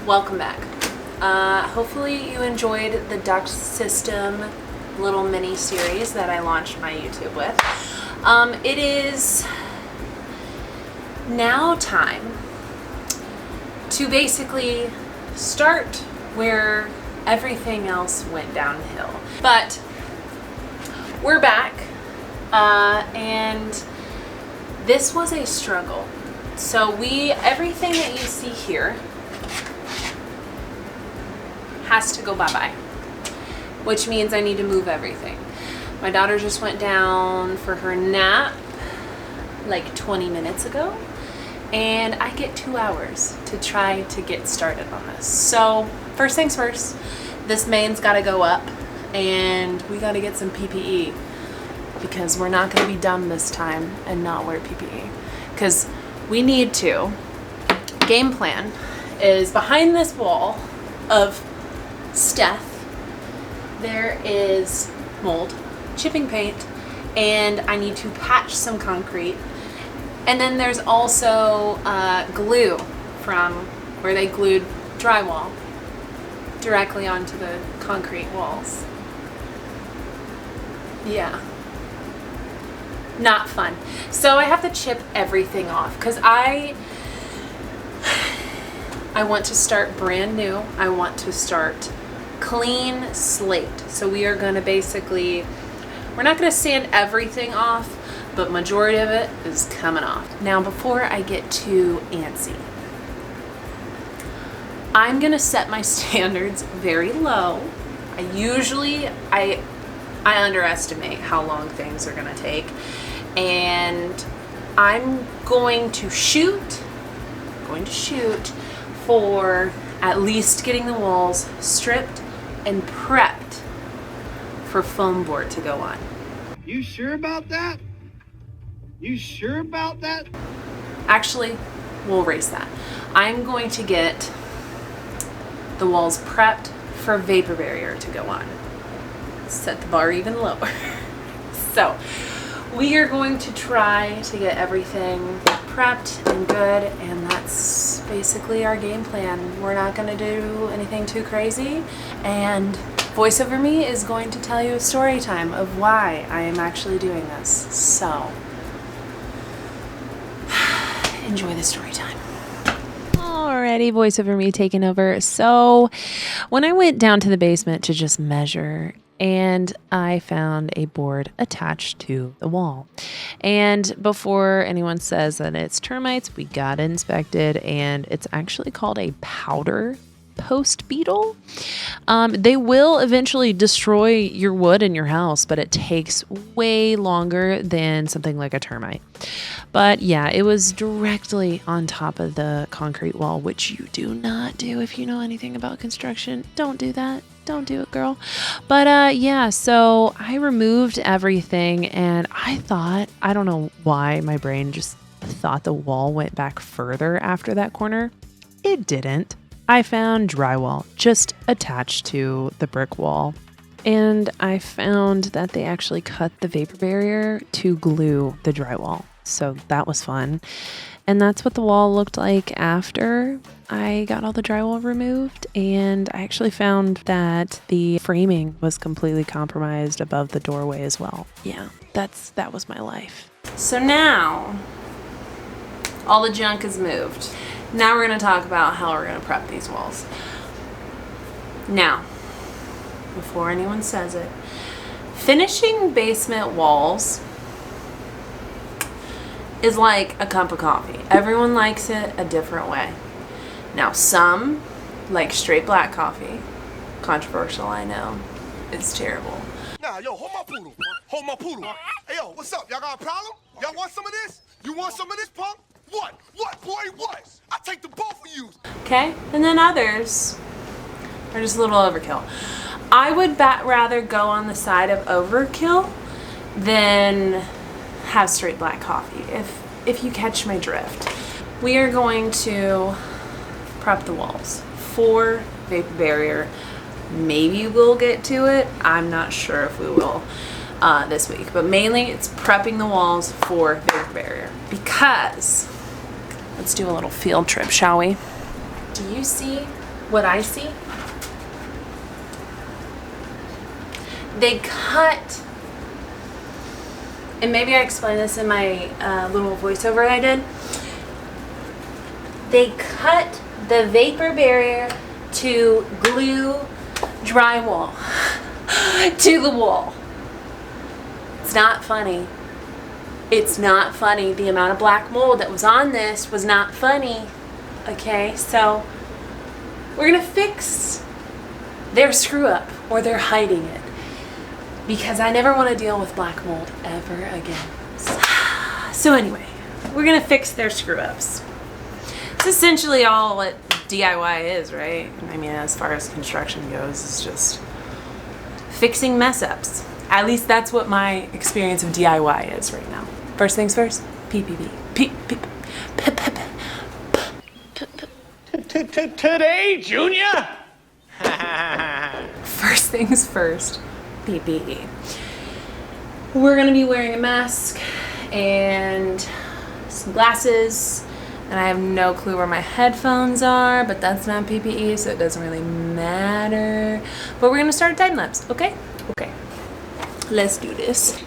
Welcome back. Hopefully you enjoyed the duct system little mini series that I launched my YouTube with. It is now time to basically start where everything else went downhill. But we're back, and this was a struggle. So everything that you see here has to go bye-bye, which means I need to move everything. My daughter just went down for her nap like 20 minutes ago, and I get 2 hours to try to get started on this. So first things first, this main's got to go up, and we got to get some PPE because we're not going to be dumb this time and not wear PPE, because we need to. Game plan is behind this wall of stuff there is mold, chipping paint, and I need to patch some concrete. And then there's also glue from where they glued drywall directly onto the concrete walls. Yeah. Not fun. So I have to chip everything off because I want to start brand new. I want to start clean slate. So we are going to basically, we're not going to sand everything off, but majority of it is coming off. Now, before I get too antsy, I'm going to set my standards very low. I underestimate how long things are going to take, and I'm going to shoot for at least getting the walls stripped and prepped for foam board to go on. You sure about that? You sure about that? Actually, we'll erase that. I'm going to get the walls prepped for vapor barrier to go on. Set the bar even lower. So we are going to try to get everything prepped and good, and that's basically our game plan. We're not going to do anything too crazy, and Voice Over Me is going to tell you a story time of why I am actually doing this. So enjoy the story time. Alrighty, Voice Over Me taking over. So when I went down to the basement to just measure, and I found a board attached to the wall. And before anyone says that it's termites, we got it inspected, and it's actually called a powder post beetle. They will eventually destroy your wood in your house, but it takes way longer than something like a termite. But yeah, it was directly on top of the concrete wall, which you do not do if you know anything about construction. Don't do that. Don't do it, girl. But yeah, so I removed everything, and I don't know why my brain just thought the wall went back further after that corner. It didn't. I found drywall just attached to the brick wall, and I found that they actually cut the vapor barrier to glue the drywall. So that was fun. And that's what the wall looked like after I got all the drywall removed. And I actually found that the framing was completely compromised above the doorway as well. Yeah, that was my life. So now all the junk is moved. Now we're going to talk about how we're going to prep these walls. Now, before anyone says it, finishing basement walls is like a cup of coffee. Everyone likes it a different way. Now, some like straight black coffee. Controversial, I know. It's terrible. Nah, yo, hold my poodle. Hold my poodle. Hey, yo, what's up? Y'all got a problem? Y'all want some of this? You want some of this, punk? What? What, boy, what? I take the both of you. Okay, and then others are just a little overkill. I would rather go on the side of overkill than have straight black coffee, if you catch my drift. We are going to prep the walls for vapor barrier. Maybe we'll get to it. I'm not sure if we will this week, but mainly it's prepping the walls for vapor barrier, because let's do a little field trip, shall we? Do you see what I see, they cut, and maybe I explained this in my little voiceover I did, they cut the vapor barrier to glue drywall to the wall. It's not funny. It's not funny. The amount of black mold that was on this was not funny. Okay, so we're gonna fix their screw up, or they're hiding it, because I never want to deal with black mold ever again. So anyway, we're gonna fix their screw ups. It's essentially all what DIY is, right? I mean, as far as construction goes, it's just fixing mess ups. At least that's what my experience of DIY is right now. First things first, PPP. Today, Junior? First things first, PPE. We're gonna be wearing a mask and some glasses, and I have no clue where my headphones are, but that's not PPE, so it doesn't really matter. But we're gonna start a time lapse, okay? Okay. Let's do this.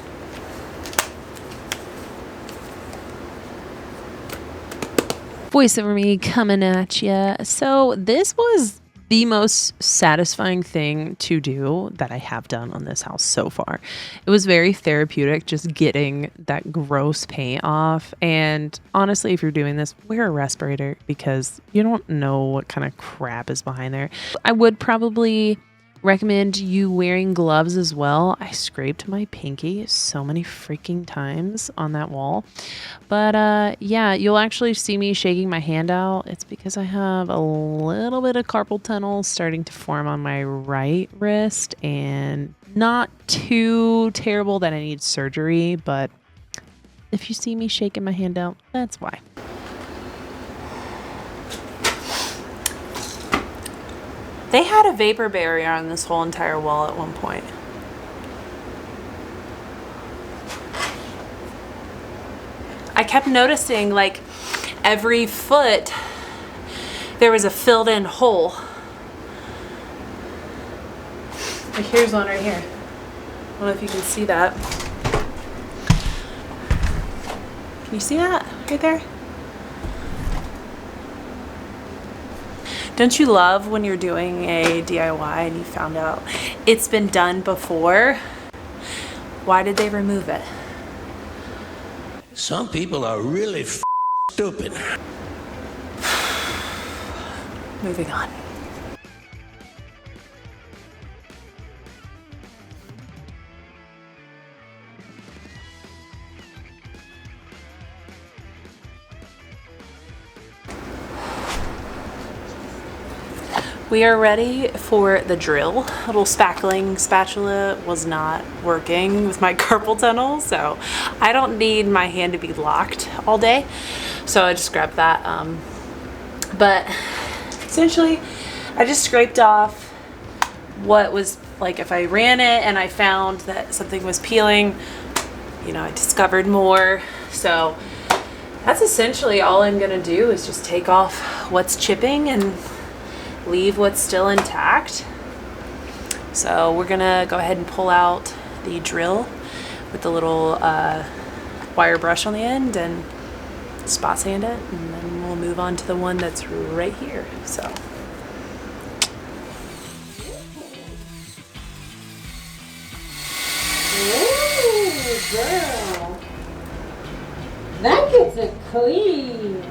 Voice over me coming at ya. So this was the most satisfying thing to do that I have done on this house so far. It was very therapeutic just getting that gross paint off. And honestly, if you're doing this, wear a respirator because you don't know what kind of crap is behind there. I would probably recommend you wearing gloves as well. I scraped my pinky so many freaking times on that wall. But yeah, you'll actually see me shaking my hand out. It's because I have a little bit of carpal tunnel starting to form on my right wrist, and not too terrible that I need surgery, but if you see me shaking my hand out, that's why. They had a vapor barrier on this whole entire wall at one point. I kept noticing, like, every foot there was a filled in hole. Like, here's one right here. I don't know if you can see that. Can you see that right there? Don't you love when you're doing a DIY and you found out it's been done before? Why did they remove it? Some people are really stupid. Moving on. We are ready for the drill. A little spackling spatula was not working with my carpal tunnel, so I don't need my hand to be locked all day. So I just grabbed that. But essentially, I just scraped off what was, like, if I ran it and I found that something was peeling, you know, I discovered more. So that's essentially all I'm gonna do, is just take off what's chipping and leave what's still intact. So we're gonna go ahead and pull out the drill with the little wire brush on the end and spot sand it, and then we'll move on to the one that's right here. So ooh, girl, that gets it clean.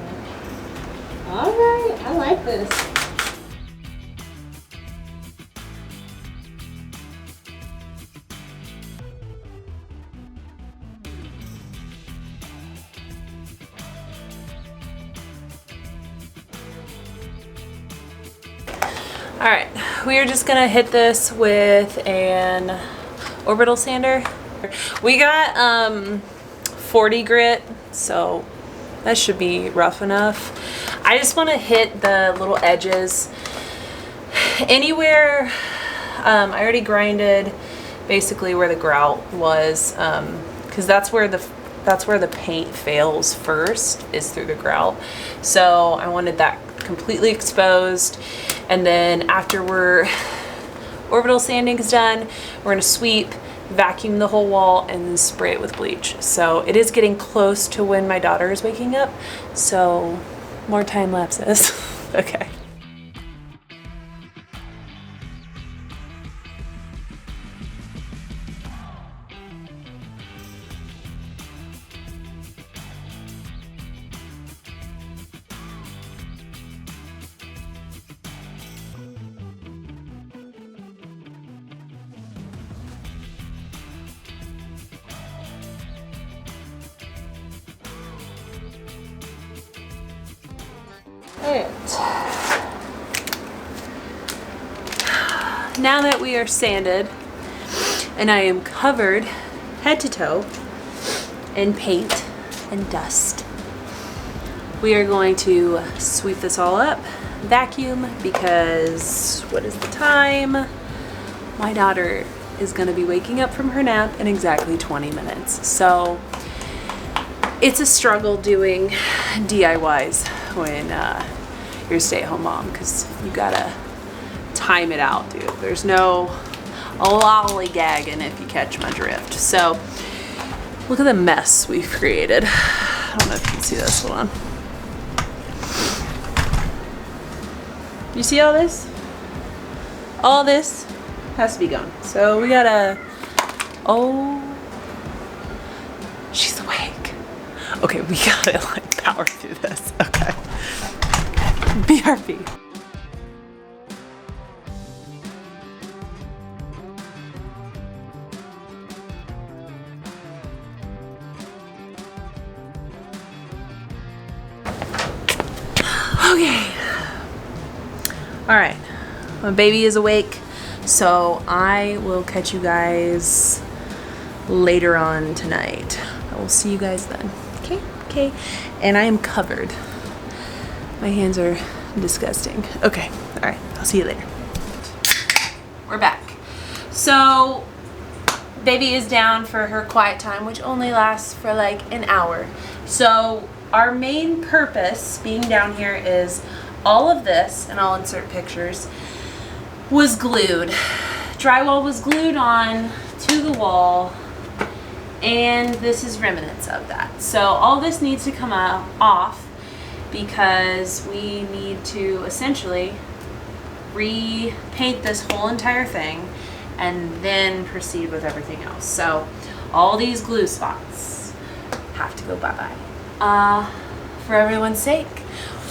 All right, I like this. All right, we are just gonna hit this with an Orbital Sander. We got 40 grit, so that should be rough enough. I just wanna hit the little edges. Anywhere, I already grinded basically where the grout was, because that's where the paint fails first, is through the grout. So I wanted that completely exposed. And then after orbital sanding is done, we're gonna sweep, vacuum the whole wall, and then spray it with bleach. So it is getting close to when my daughter is waking up. So more time lapses. Okay. Now that we are sanded and I am covered head to toe in paint and dust, we are going to sweep this all up, vacuum, because what is the time? My daughter is going to be waking up from her nap in exactly 20 minutes. So it's a struggle doing DIYs when you're a stay-at-home mom, because you gotta time it out, dude. There's no lollygagging, if you catch my drift. So look at the mess we've created. I don't know if you can see this. Hold on. You see all this? All this has to be gone. So we gotta, oh, she's awake. Okay, we gotta like power through this. Okay. BRB. Okay. All right. My baby is awake, so I will catch you guys later on tonight. I will see you guys then. Okay? Okay. And I am covered. My hands are disgusting. Okay. All right. I'll see you later. We're back. So, baby is down for her quiet time, which only lasts for like an hour. So, our main purpose being down here is all of this, and I'll insert pictures, was glued. Drywall was glued on to the wall, and this is remnants of that. So all this needs to come off because we need to essentially repaint this whole entire thing and then proceed with everything else. So all these glue spots have to go bye-bye. For everyone's sake,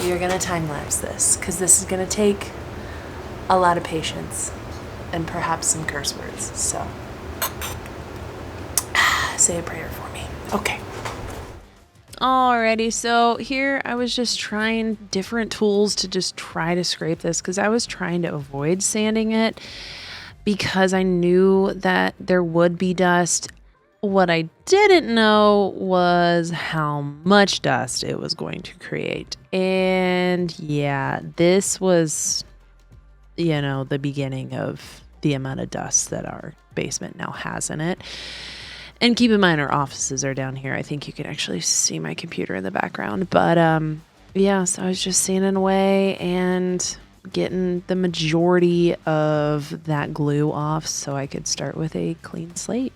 we are gonna time lapse this because this is gonna take a lot of patience and perhaps some curse words. So say a prayer for me. Okay. Alrighty, so here I was just trying different tools to just try to scrape this because I was trying to avoid sanding it because I knew that there would be dust. What I didn't know was how much dust it was going to create. And yeah, this was, you know, the beginning of the amount of dust that our basement now has in it. And keep in mind, our offices are down here. I think you can actually see my computer in the background. But yeah, so I was just sanding away and getting the majority of that glue off so I could start with a clean slate.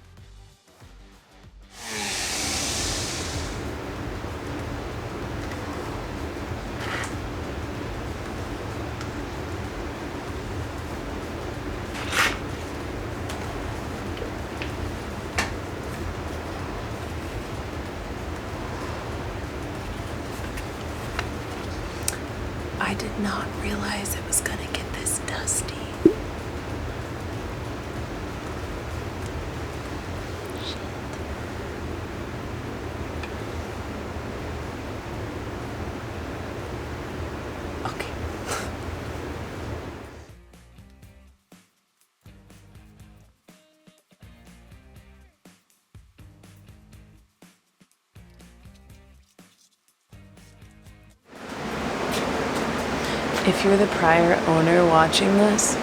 I did not realize it was gonna get this dusty. Shit. Okay. If you're the prior owner watching this,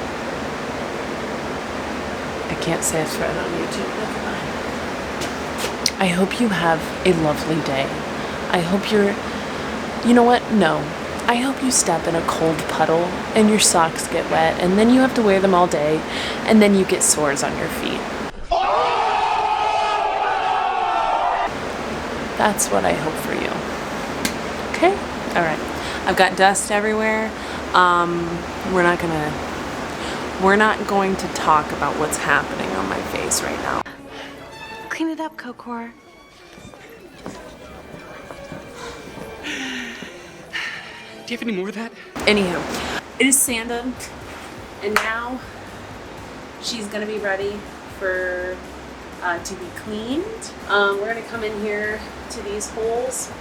I can't say it's right on YouTube, never mind. I hope you have a lovely day. I hope you know what? No. I hope you step in a cold puddle and your socks get wet and then you have to wear them all day and then you get sores on your feet. That's what I hope for you. Okay? All right. I've got dust everywhere. We're not going to talk about what's happening on my face right now. Clean it up, Kokor. Do you have any more of that? Anywho, it is sanded, and now she's gonna be ready for to be cleaned. We're gonna come in here to these holes.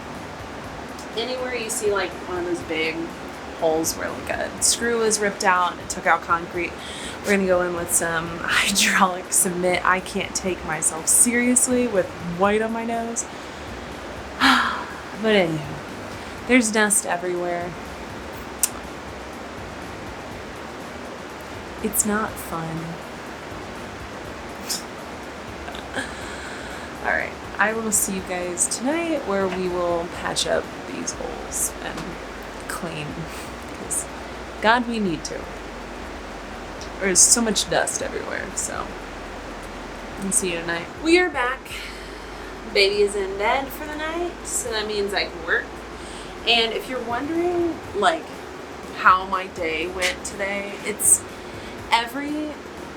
Anywhere you see like one of those big holes where like a screw is ripped out and it took out concrete, we're gonna go in with some hydraulic cement. I can't take myself seriously with white on my nose. But anyway, there's dust everywhere. It's not fun. Alright, I will see you guys tonight where we will patch up these holes and clean. Because, God, we need to. There's so much dust everywhere, so I'll see you tonight. We are back. Baby is in bed for the night, so that means I can work. And if you're wondering, like, how my day went today, it's every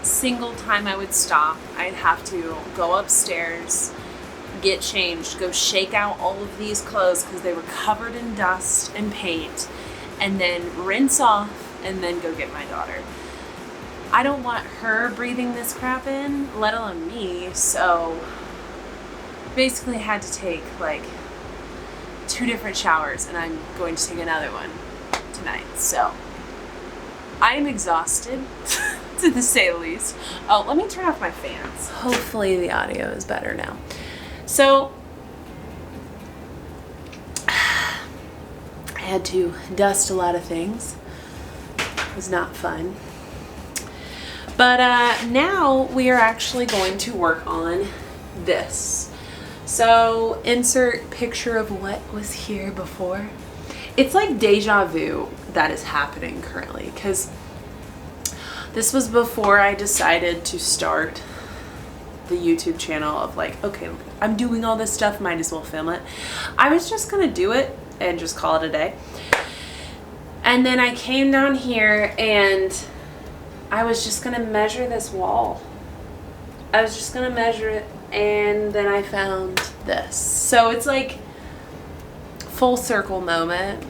single time I would stop, I'd have to go upstairs, get changed, go shake out all of these clothes because they were covered in dust and paint, and then rinse off, and then go get my daughter. I don't want her breathing this crap in, let alone me, so basically had to take like 2 different showers, and I'm going to take another one tonight. So I'm exhausted to the say the least. Oh, let me turn off my fans. Hopefully the audio is better now. So I had to dust a lot of things. It was not fun. But now we are actually going to work on this. So insert picture of what was here before. It's like deja vu that is happening currently, because this was before I decided to start the YouTube channel of like, okay, I'm doing all this stuff, might as well film it. I was just gonna do it and just call it a day. And then I came down here and I was just gonna measure this wall. I was just gonna measure it, and then I found this. So it's like full circle moment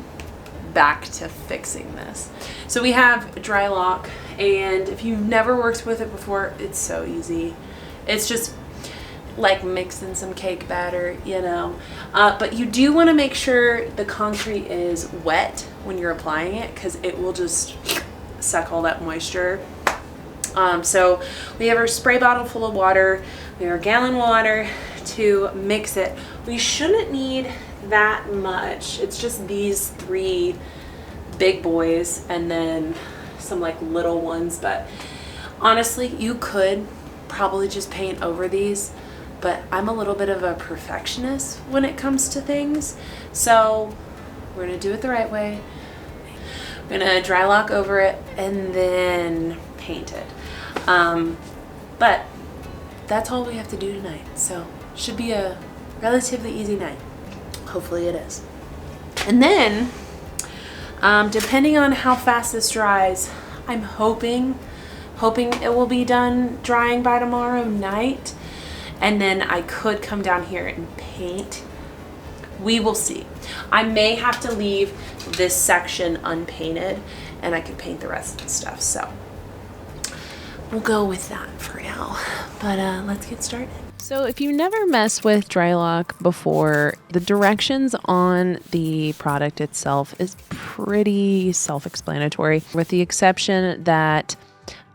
back to fixing this. So we have Drylock, and if you've never worked with it before, it's so easy. It's just like mixing some cake batter, you know. But you do want to make sure the concrete is wet when you're applying it, because it will just suck all that moisture. So we have our spray bottle full of water, we have our gallon water to mix it. We shouldn't need that much. It's just these 3 big boys and then some like little ones, but honestly you could probably just paint over these, but I'm a little bit of a perfectionist when it comes to things, so we're gonna do it the right way. We're gonna Drylock over it and then paint it. But that's all we have to do tonight, so should be a relatively easy night. Hopefully it is. And then depending on how fast this dries, I'm hoping it will be done drying by tomorrow night, and then I could come down here and paint. We will see. I may have to leave this section unpainted and I could paint the rest of the stuff, so we'll go with that for now. But let's get started. So if you never messed with Drylock before, the directions on the product itself is pretty self-explanatory, with the exception that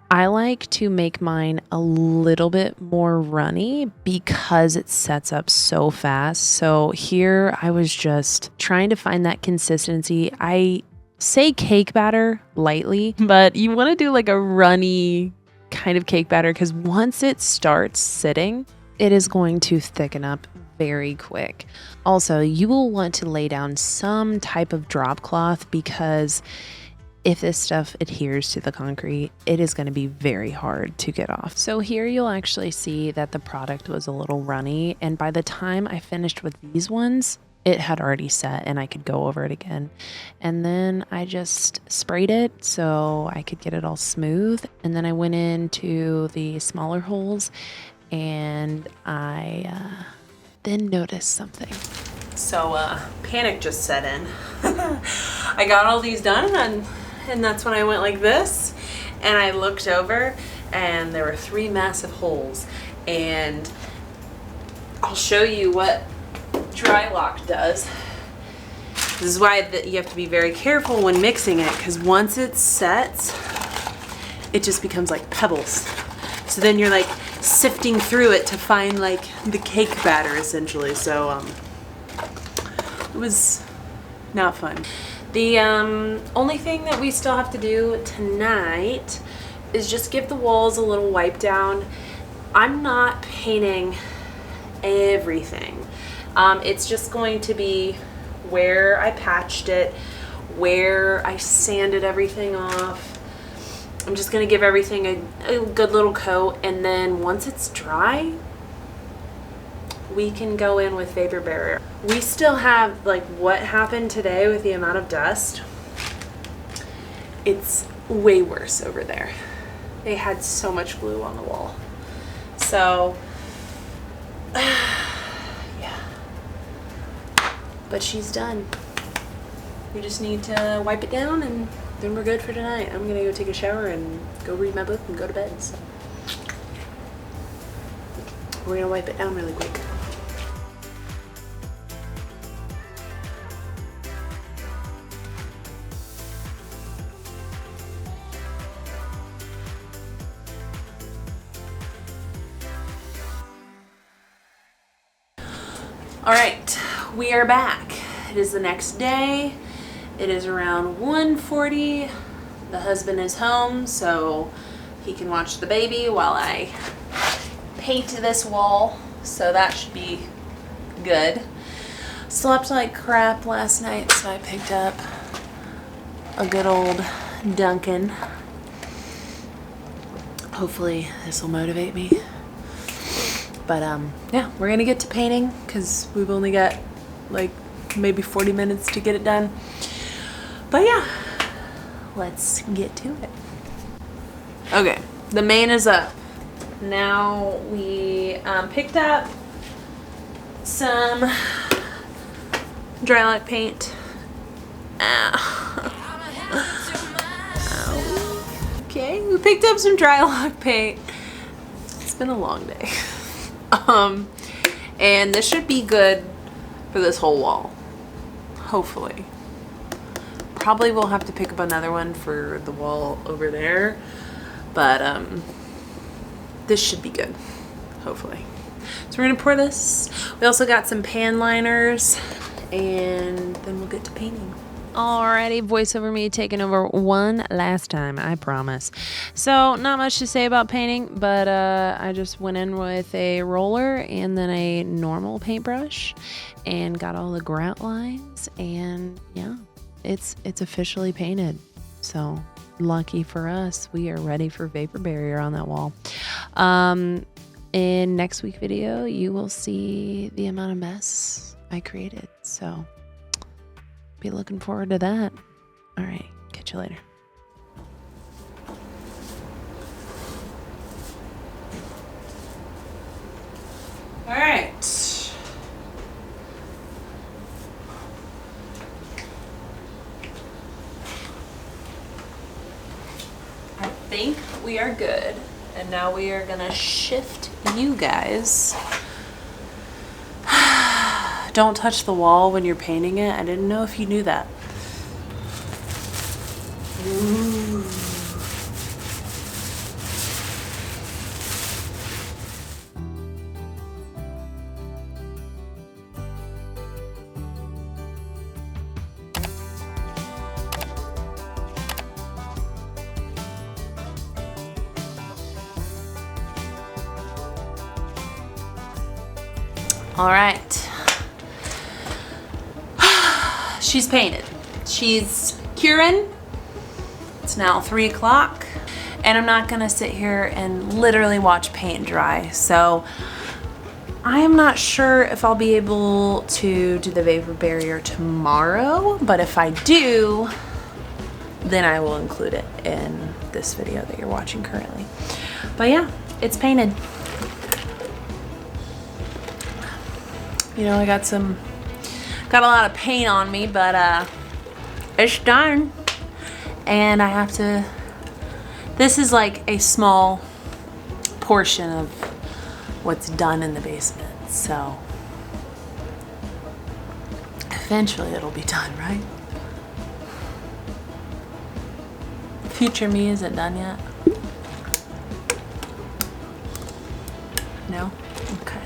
I like to make mine a little bit more runny because it sets up so fast. So here I was just trying to find that consistency. I say cake batter lightly, but you want to do like a runny kind of cake batter, because once it starts sitting, it is going to thicken up very quick. Also, you will want to lay down some type of drop cloth because if this stuff adheres to the concrete, it is going to be very hard to get off. So here you'll actually see that the product was a little runny, and by the time I finished with these ones, it had already set and I could go over it again. And then I just sprayed it so I could get it all smooth. And then I went into the smaller holes and I then noticed something. So panic just set in. I got all these done and that's when I went like this and I looked over and there were 3 massive holes. And I'll show you what Drylock does. This is why you have to be very careful when mixing it, because once it sets, it just becomes like pebbles. So then you're like sifting through it to find like the cake batter essentially. So it was not fun. The only thing that we still have to do tonight is just give the walls a little wipe down. I'm not painting everything. It's just going to be where I patched it, where I sanded everything off. I'm just going to give everything a good little coat, and then once it's dry, we can go in with vapor barrier. We still have, like, what happened today with the amount of dust. It's way worse over there. They had so much glue on the wall. So but she's done. We just need to wipe it down and then we're good for tonight. I'm gonna go take a shower and go read my book and go to bed. So we're gonna wipe it down really quick. All right, we are back. It is the next day. It is around 1:40. The husband is home, so he can watch the baby while I paint this wall. So that should be good. Slept like crap last night, so I picked up a good old Dunkin'. Hopefully this will motivate me. But yeah, we're gonna get to painting because we've only got like maybe 40 minutes to get it done. But yeah, let's get to it. Okay, the main is up. Now we picked up some Drylock paint. Okay, we picked up some Drylock paint. It's been a long day. And this should be good for this whole wall, hopefully. Probably we'll have to pick up another one for the wall over there, but this should be good, hopefully. So we're gonna pour this. We also got some pan liners, and then we'll get to painting. Alrighty, voiceover me taking over one last time, I promise. So not much to say about painting, but I just went in with a roller and then a normal paintbrush and got all the grout lines, and yeah, it's officially painted. So lucky for us, we are ready for vapor barrier on that wall. In next week's video, you will see the amount of mess I created. So be looking forward to that. All right, catch you later. All right. I think we are good. And now we are gonna shift you guys. Don't touch the wall when you're painting it. I didn't know if you knew that. Ooh. All right. She's painted. She's curing. It's now 3 o'clock, and I'm not gonna sit here and literally watch paint dry. So I am not sure if I'll be able to do the vapor barrier tomorrow, but if I do, then I will include it in this video that you're watching currently. But yeah, it's painted. You know, I got a lot of paint on me, but it's done. And I have to, this is like a small portion of what's done in the basement, so eventually it'll be done, right? Future me isn't done yet. No? Okay.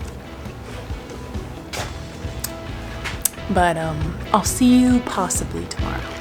But I'll see you possibly tomorrow.